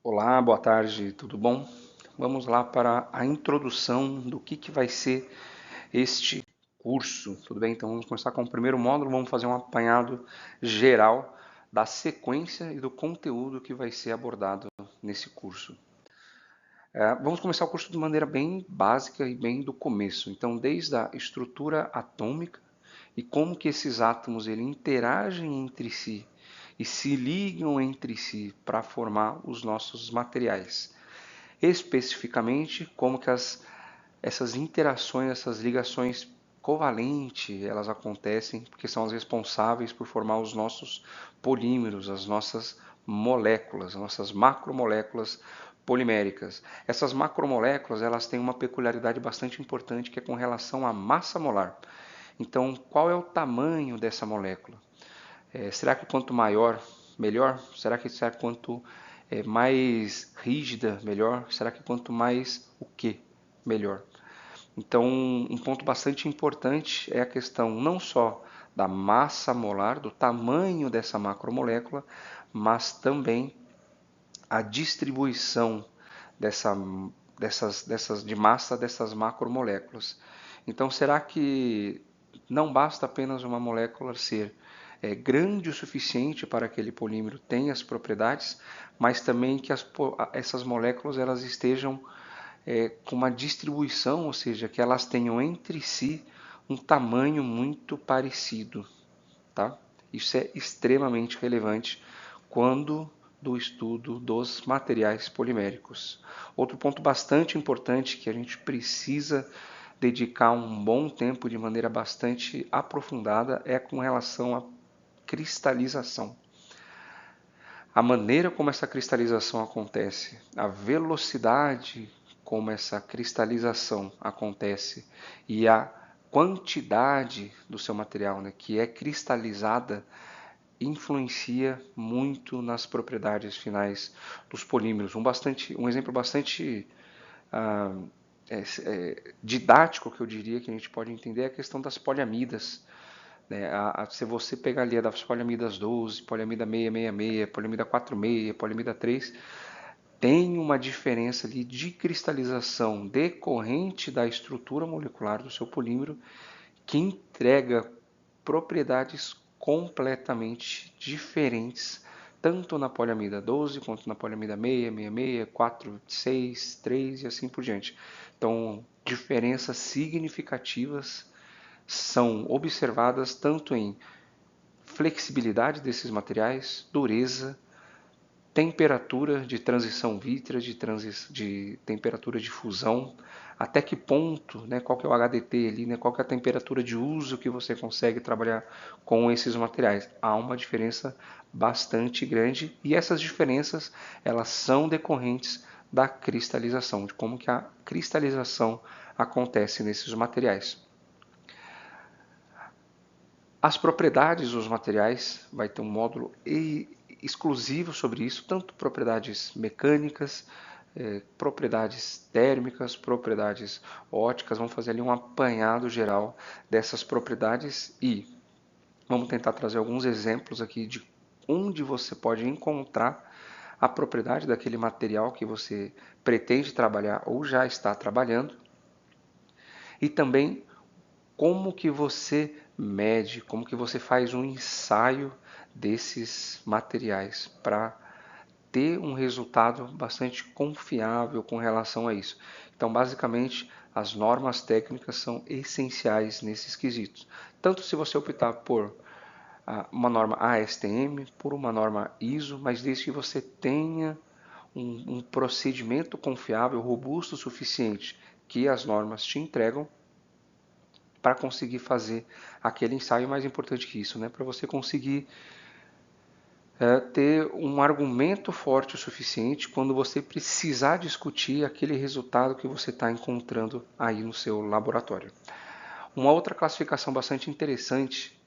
Olá, boa tarde, tudo bom? Vamos lá para a introdução do que vai ser este curso, tudo bem? Então vamos começar com o primeiro módulo, vamos fazer um apanhado geral da sequência e do conteúdo que vai ser abordado nesse curso. Vamos começar o curso de maneira bem básica e bem do começo. Então, desde a estrutura atômica e como que esses átomos ele interagem entre si e se ligam entre si para formar os nossos materiais. Especificamente, como que essas interações, essas ligações covalentes, elas acontecem porque são as responsáveis por formar os nossos polímeros, as nossas moléculas, as nossas macromoléculas poliméricas. Essas macromoléculas, elas têm uma peculiaridade bastante importante que é com relação à massa molar. Então, qual é o tamanho dessa molécula? Será que quanto maior, melhor? Será que quanto mais rígida, melhor? Será que quanto mais o que, melhor? Então, um ponto bastante importante é a questão não só da massa molar, do tamanho dessa macromolécula, mas também a distribuição dessa, de massa dessas macromoléculas. Então, será que não basta apenas uma molécula ser grande o suficiente para que aquele polímero tenha as propriedades, mas também que essas moléculas elas estejam com uma distribuição, ou seja, que elas tenham entre si um tamanho muito parecido, tá? Isso é extremamente relevante quando do estudo dos materiais poliméricos. Outro ponto bastante importante que a gente precisa dedicar um bom tempo de maneira bastante aprofundada é com relação à cristalização. A maneira como essa cristalização acontece, a velocidade como essa cristalização acontece e a quantidade do seu material, né, que é cristalizada, influencia muito nas propriedades finais dos polímeros. Um exemplo bastante ah, didático que eu diria que a gente pode entender é a questão das poliamidas. Né? Se você pegar ali a das poliamidas 12, poliamida 666, poliamida 46, poliamida 3, tem uma diferença ali de cristalização decorrente da estrutura molecular do seu polímero que entrega propriedades completamente diferentes, tanto na poliamida 12 quanto na poliamida 6, 66, 4, 6, 3 e assim por diante. Então, diferenças significativas são observadas tanto em flexibilidade desses materiais, dureza, temperatura de transição vítrea, de temperatura de fusão, até que ponto, né, qual que é o HDT ali, né, qual que é a temperatura de uso que você consegue trabalhar com esses materiais. Há uma diferença bastante grande e essas diferenças elas são decorrentes da cristalização, de como que a cristalização acontece nesses materiais. As propriedades dos materiais, vai ter um módulo exclusivo sobre isso, tanto propriedades mecânicas, propriedades térmicas, propriedades óticas. Vamos fazer ali um apanhado geral dessas propriedades e vamos tentar trazer alguns exemplos aqui de onde você pode encontrar a propriedade daquele material que você pretende trabalhar ou já está trabalhando e também como que você mede, como que você faz um ensaio desses materiais para ter um resultado bastante confiável com relação a isso. Então, basicamente, as normas técnicas são essenciais nesses quesitos. Tanto se você optar por uma norma ASTM, por uma norma ISO, mas desde que você tenha um procedimento confiável, robusto o suficiente que as normas te entregam, para conseguir fazer aquele ensaio. Mais importante que isso, né? Para você conseguir ter um argumento forte o suficiente quando você precisar discutir aquele resultado que você está encontrando aí no seu laboratório. Uma outra classificação bastante interessante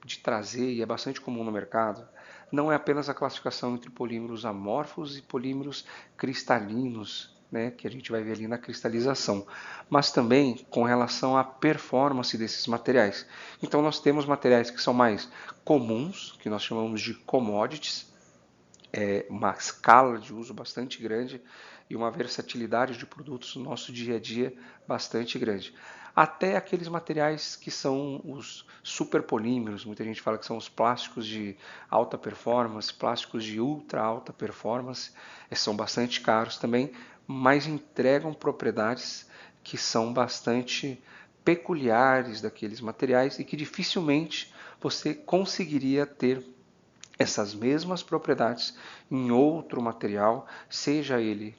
de trazer e é bastante comum no mercado não é apenas a classificação entre polímeros amorfos e polímeros cristalinos, né, que a gente vai ver ali na cristalização, mas também com relação à performance desses materiais. Então nós temos materiais que são mais comuns, que nós chamamos de commodities, uma escala de uso bastante grande e uma versatilidade de produtos no nosso dia a dia bastante grande. Até aqueles materiais que são os superpolímeros, muita gente fala que são os plásticos de alta performance, plásticos de ultra alta performance, são bastante caros também, mas entregam propriedades que são bastante peculiares daqueles materiais e que dificilmente você conseguiria ter essas mesmas propriedades em outro material, seja ele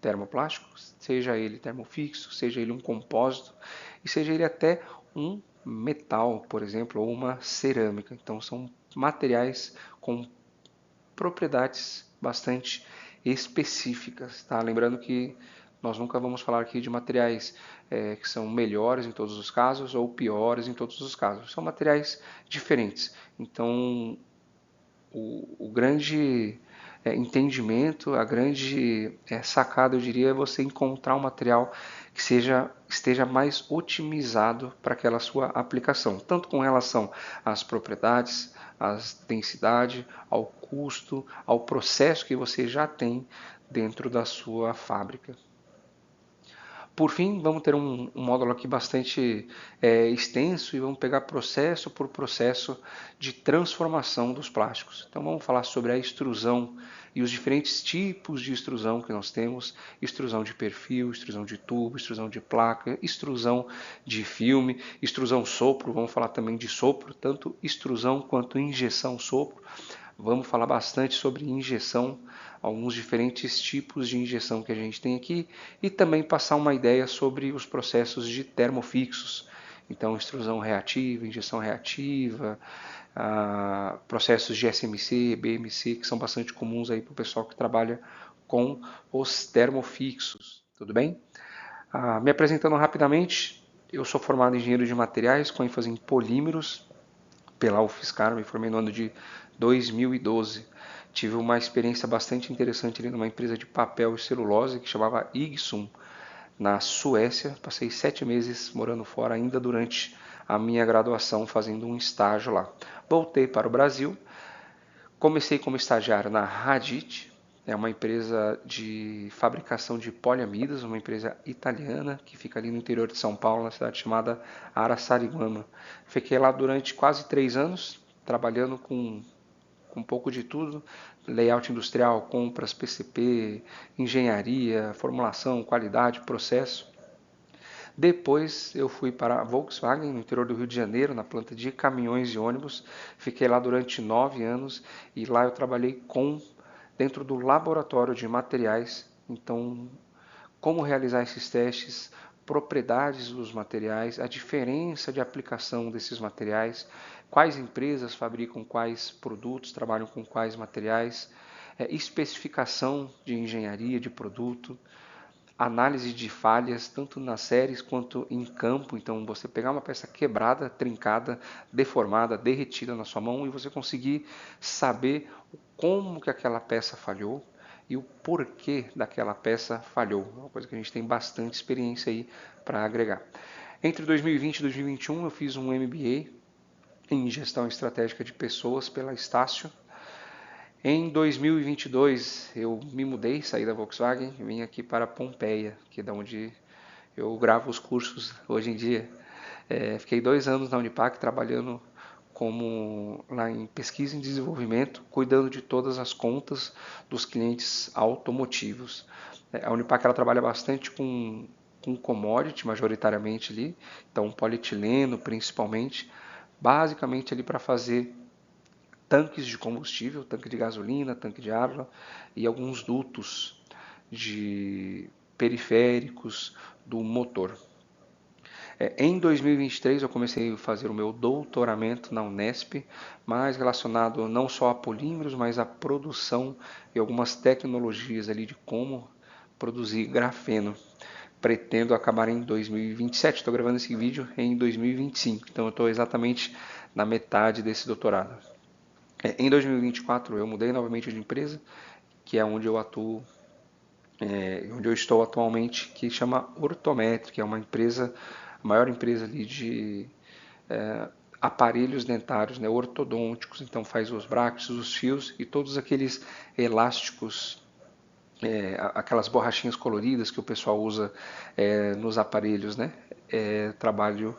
termoplástico, seja ele termofixo, seja ele um compósito e seja ele até um metal, por exemplo, ou uma cerâmica. Então são materiais com propriedades bastante específicas, tá? Lembrando que nós nunca vamos falar aqui de materiais que são melhores em todos os casos ou piores em todos os casos. São materiais diferentes. Então, o grande entendimento, a grande sacada, eu diria, é você encontrar um material que esteja mais otimizado para aquela sua aplicação, tanto com relação às propriedades, às densidade, ao custo, ao processo que você já tem dentro da sua fábrica. Por fim, vamos ter um módulo aqui bastante extenso e vamos pegar processo por processo de transformação dos plásticos. Então vamos falar sobre a extrusão e os diferentes tipos de extrusão que nós temos: extrusão de perfil, extrusão de tubo, extrusão de placa, extrusão de filme, extrusão sopro. Vamos falar também de sopro, tanto extrusão quanto injeção sopro. Vamos falar bastante sobre injeção, alguns diferentes tipos de injeção que a gente tem aqui e também passar uma ideia sobre os processos de termofixos. Então, extrusão reativa, injeção reativa, processos de SMC, BMC, que são bastante comuns aí para o pessoal que trabalha com os termofixos. Tudo bem? Me apresentando rapidamente, eu sou formado em engenheiro de materiais com ênfase em polímeros pela UFSCar, me formei no ano de 2012. Tive uma experiência bastante interessante ali numa empresa de papel e celulose que chamava Igsum, na Suécia. Passei 7 meses morando fora ainda durante a minha graduação, fazendo um estágio lá. Voltei para o Brasil, comecei como estagiário na Radit, é uma empresa de fabricação de poliamidas, uma empresa italiana que fica ali no interior de São Paulo, na cidade chamada Araçariguama. Fiquei lá durante quase 3 anos, trabalhando com um pouco de tudo: layout industrial, compras, PCP, engenharia, formulação, qualidade, processo. Depois eu fui para a Volkswagen, no interior do Rio de Janeiro, na planta de caminhões e ônibus. Fiquei lá durante 9 anos e lá eu trabalhei dentro do laboratório de materiais. Então, como realizar esses testes, propriedades dos materiais, a diferença de aplicação desses materiais, quais empresas fabricam quais produtos, trabalham com quais materiais, especificação de engenharia de produto, análise de falhas, tanto nas séries quanto em campo. Então, você pegar uma peça quebrada, trincada, deformada, derretida na sua mão e você conseguir saber como que aquela peça falhou e o porquê daquela peça falhou. É uma coisa que a gente tem bastante experiência aí para agregar. Entre 2020 e 2021, eu fiz um MBA em Gestão Estratégica de Pessoas pela Estácio. Em 2022 eu me mudei, saí da Volkswagen e vim aqui para Pompeia, que é da onde eu gravo os cursos hoje em dia. Fiquei 2 anos na Unipac trabalhando como lá em pesquisa e desenvolvimento, cuidando de todas as contas dos clientes automotivos. A Unipac ela trabalha bastante com commodity, majoritariamente ali, então polietileno principalmente, basicamente ali para fazer tanques de combustível, tanque de gasolina, tanque de água e alguns dutos de periféricos do motor. Em 2023 eu comecei a fazer o meu doutoramento na Unesp, mais relacionado não só a polímeros, mas a produção e algumas tecnologias ali de como produzir grafeno. Pretendo acabar em 2027, estou gravando esse vídeo em 2025, então eu estou exatamente na metade desse doutorado. Em 2024 eu mudei novamente de empresa, que é onde eu atuo, onde eu estou atualmente, que chama Ortometri, que é uma empresa, a maior empresa ali de aparelhos dentários, né, ortodônticos, então faz os brackets, os fios e todos aqueles elásticos, aquelas borrachinhas coloridas que o pessoal usa nos aparelhos, né? Trabalho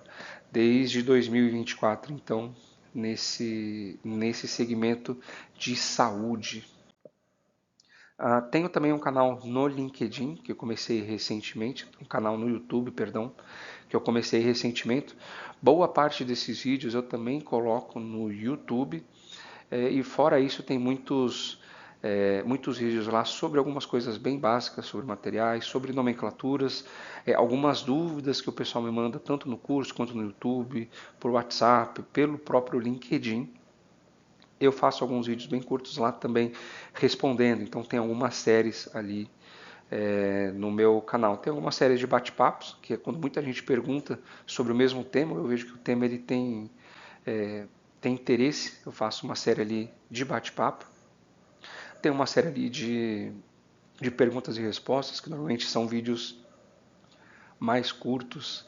desde 2024, então nesse segmento de saúde. Tenho também um canal no LinkedIn, que eu comecei recentemente, um canal no YouTube, perdão, que eu comecei recentemente. Boa parte desses vídeos eu também coloco no YouTube, e fora isso tem muitos vídeos lá sobre algumas coisas bem básicas, sobre materiais, sobre nomenclaturas, algumas dúvidas que o pessoal me manda tanto no curso quanto no YouTube, por WhatsApp, pelo próprio LinkedIn. Eu faço alguns vídeos bem curtos lá também respondendo, então tem algumas séries ali no meu canal. Tem algumas séries de bate-papos, que é quando muita gente pergunta sobre o mesmo tema, eu vejo que o tema ele tem interesse, eu faço uma série ali de bate-papo. Tem uma série ali de perguntas e respostas, que normalmente são vídeos mais curtos,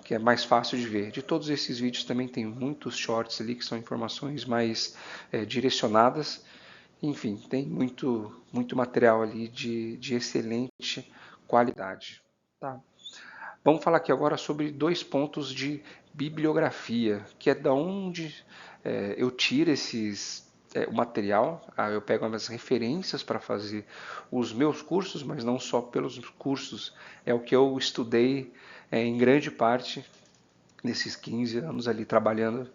que é mais fácil de ver. De todos esses vídeos também tem muitos shorts ali, que são informações mais direcionadas. Enfim, tem muito material ali de excelente qualidade. Tá? Vamos falar aqui agora sobre 2 pontos de bibliografia, que é da onde eu tiro o material. Eu pego as referências para fazer os meus cursos, mas não só pelos cursos, é o que eu estudei em grande parte nesses 15 anos ali trabalhando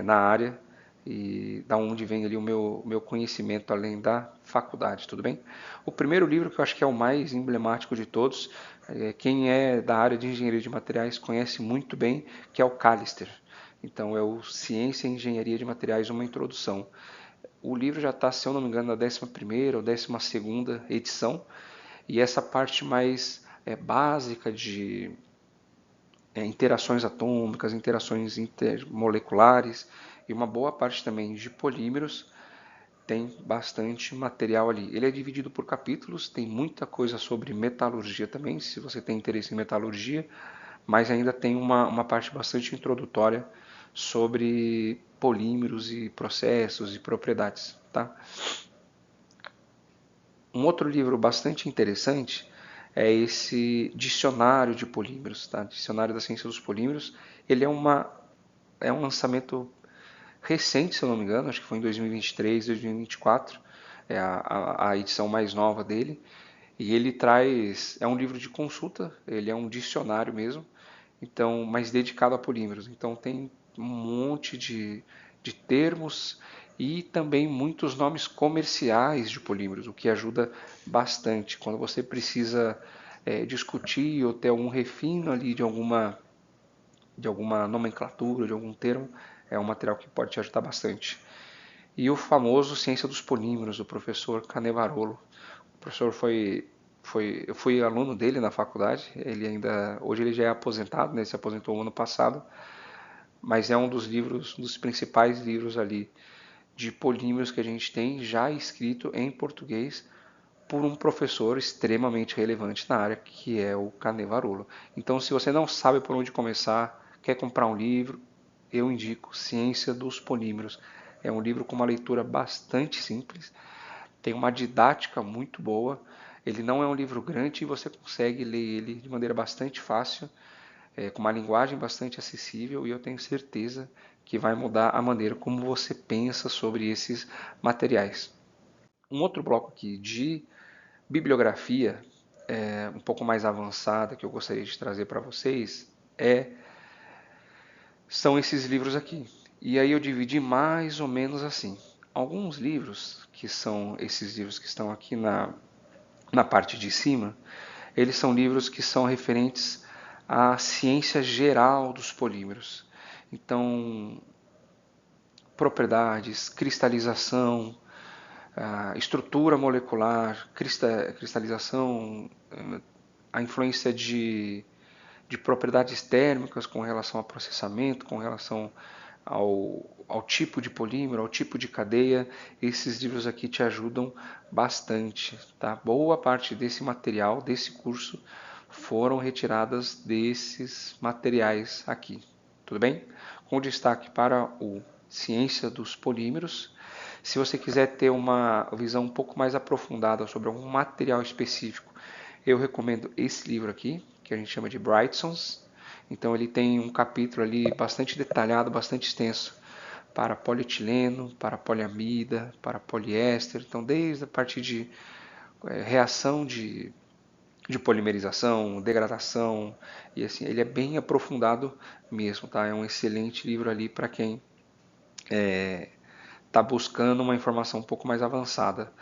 na área, e da onde vem ali o meu conhecimento além da faculdade, tudo bem? O primeiro livro, que eu acho que é o mais emblemático de todos, quem é da área de engenharia de materiais conhece muito bem, que é o Callister. Então é o Ciência e Engenharia de Materiais, uma introdução. O livro já está, se eu não me engano, na 11ª ou 12ª edição, e essa parte mais básica de interações atômicas, interações intermoleculares e uma boa parte também de polímeros, tem bastante material ali. Ele é dividido por capítulos, tem muita coisa sobre metalurgia também, se você tem interesse em metalurgia, mas ainda tem uma parte bastante introdutória sobre polímeros e processos e propriedades. Tá? Um outro livro bastante interessante é esse Dicionário de Polímeros, tá? Dicionário da Ciência dos Polímeros. Ele é um lançamento recente, se eu não me engano, acho que foi em 2023, 2024, é a edição mais nova dele. E ele é um livro de consulta, ele é um dicionário mesmo, então, mas dedicado a polímeros. Então tem um monte de termos e também muitos nomes comerciais de polímeros, o que ajuda bastante quando você precisa discutir ou ter algum refino ali de alguma nomenclatura, de algum termo. É um material que pode te ajudar bastante. E o famoso Ciência dos Polímeros, do professor Canevarolo. O professor eu fui aluno dele na faculdade. Hoje ele já é aposentado, né? Se aposentou no ano passado, mas é um dos principais livros ali de polímeros que a gente tem, já escrito em português por um professor extremamente relevante na área, que é o Canevarolo. Então, se você não sabe por onde começar, quer comprar um livro, eu indico Ciência dos Polímeros. É um livro com uma leitura bastante simples, tem uma didática muito boa. Ele não é um livro grande e você consegue ler ele de maneira bastante fácil, com uma linguagem bastante acessível, e eu tenho certeza que vai mudar a maneira como você pensa sobre esses materiais. Um outro bloco aqui de bibliografia, um pouco mais avançada, que eu gostaria de trazer para vocês, são esses livros aqui. E aí eu dividi mais ou menos assim. Alguns livros, que são esses livros que estão aqui na parte de cima, eles são livros que são referentes à ciência geral dos polímeros. Então, propriedades, cristalização, estrutura molecular, cristalização, a influência de propriedades térmicas com relação ao processamento, com relação ao tipo de polímero, ao tipo de cadeia. Esses livros aqui te ajudam bastante. Tá? Boa parte desse material, desse curso, foram retiradas desses materiais aqui. tudo bem? Com destaque para o Ciência dos Polímeros. Se você quiser ter uma visão um pouco mais aprofundada sobre algum material específico, eu recomendo esse livro aqui, que a gente chama de Brightsons. Então ele tem um capítulo ali bastante detalhado, bastante extenso para polietileno, para poliamida, para poliéster. Então desde a partir de reação de polimerização, degradação, e assim, ele é bem aprofundado mesmo, tá? É um excelente livro ali para quem está buscando uma informação um pouco mais avançada.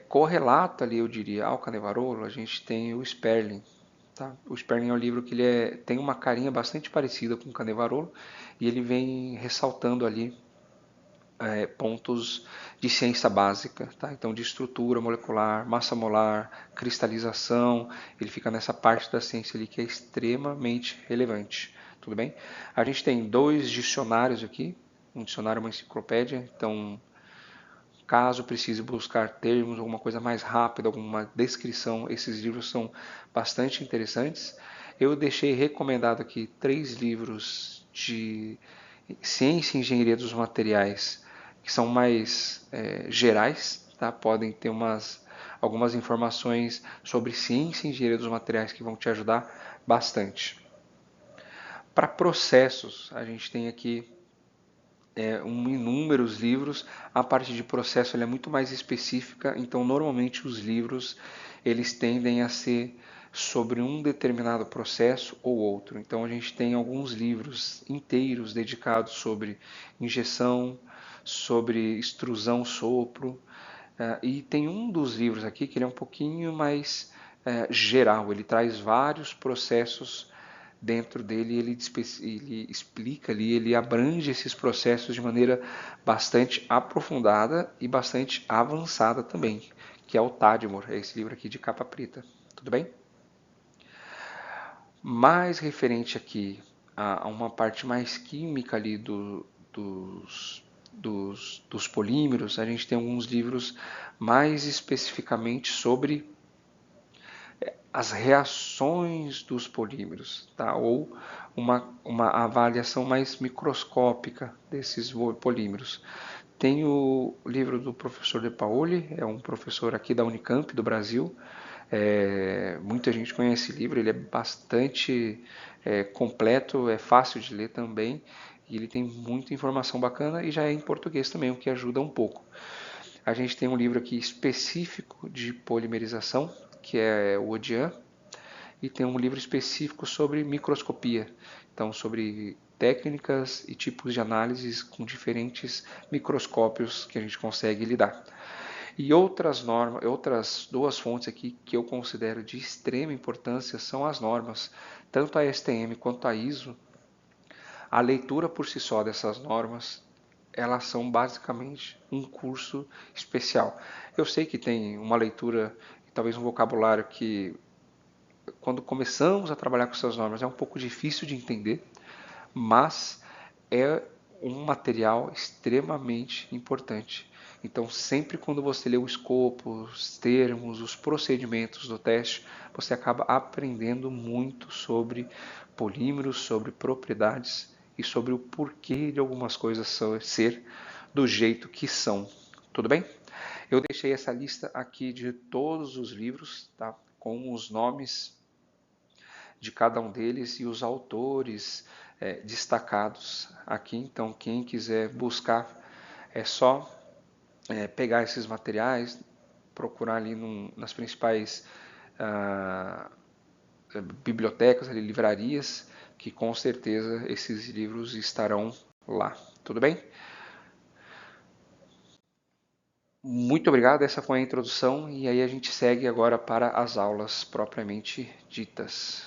Correlato ali, eu diria, ao Canevarolo, a gente tem o Sperling. Tá? O Sperling é um livro que tem uma carinha bastante parecida com o Canevarolo e ele vem ressaltando ali pontos de ciência básica, tá? Então de estrutura molecular, massa molar, cristalização, ele fica nessa parte da ciência ali que é extremamente relevante, tudo bem? A gente tem 2 dicionários aqui, um dicionário e uma enciclopédia, então caso precise buscar termos, alguma coisa mais rápida, alguma descrição, esses livros são bastante interessantes. Eu deixei recomendado aqui 3 livros de ciência e engenharia dos materiais que são mais gerais, tá? Podem ter algumas informações sobre ciência e engenharia dos materiais que vão te ajudar bastante. Para processos, a gente tem aqui inúmeros livros. A parte de processo é muito mais específica, então normalmente os livros eles tendem a ser sobre um determinado processo ou outro. Então a gente tem alguns livros inteiros dedicados sobre injeção, sobre extrusão, sopro, e tem um dos livros aqui que ele é um pouquinho mais geral, ele traz vários processos dentro dele, ele explica ali, ele abrange esses processos de maneira bastante aprofundada e bastante avançada também, que é o Tadmor, é esse livro aqui de capa preta, tudo bem? Mais referente aqui a uma parte mais química ali dos polímeros, a gente tem alguns livros mais especificamente sobre as reações dos polímeros, tá? Ou uma avaliação mais microscópica desses polímeros. Tem o livro do professor De Paoli, é um professor aqui da Unicamp do Brasil. Muita gente conhece esse livro, ele é bastante completo, é fácil de ler também, e ele tem muita informação bacana e já é em português também, o que ajuda um pouco. A gente tem um livro aqui específico de polimerização, que é o Odian, e tem um livro específico sobre microscopia, então sobre técnicas e tipos de análises com diferentes microscópios que a gente consegue lidar. E outras 2 fontes aqui que eu considero de extrema importância são as normas, tanto a STM quanto a ISO. A leitura por si só dessas normas, elas são basicamente um curso especial. Eu sei que tem uma leitura e talvez um vocabulário que, quando começamos a trabalhar com essas normas, é um pouco difícil de entender, mas é um material extremamente importante. Então, sempre quando você lê o escopo, os termos, os procedimentos do teste, você acaba aprendendo muito sobre polímeros, sobre propriedades e sobre o porquê de algumas coisas ser do jeito que são. Tudo bem? Eu deixei essa lista aqui de todos os livros, tá? Com os nomes de cada um deles e os autores destacados aqui. Então, quem quiser buscar, é só pegar esses materiais, procurar ali nas principais bibliotecas, ali, livrarias, que com certeza esses livros estarão lá. Tudo bem? Muito obrigado, essa foi a introdução e aí a gente segue agora para as aulas propriamente ditas.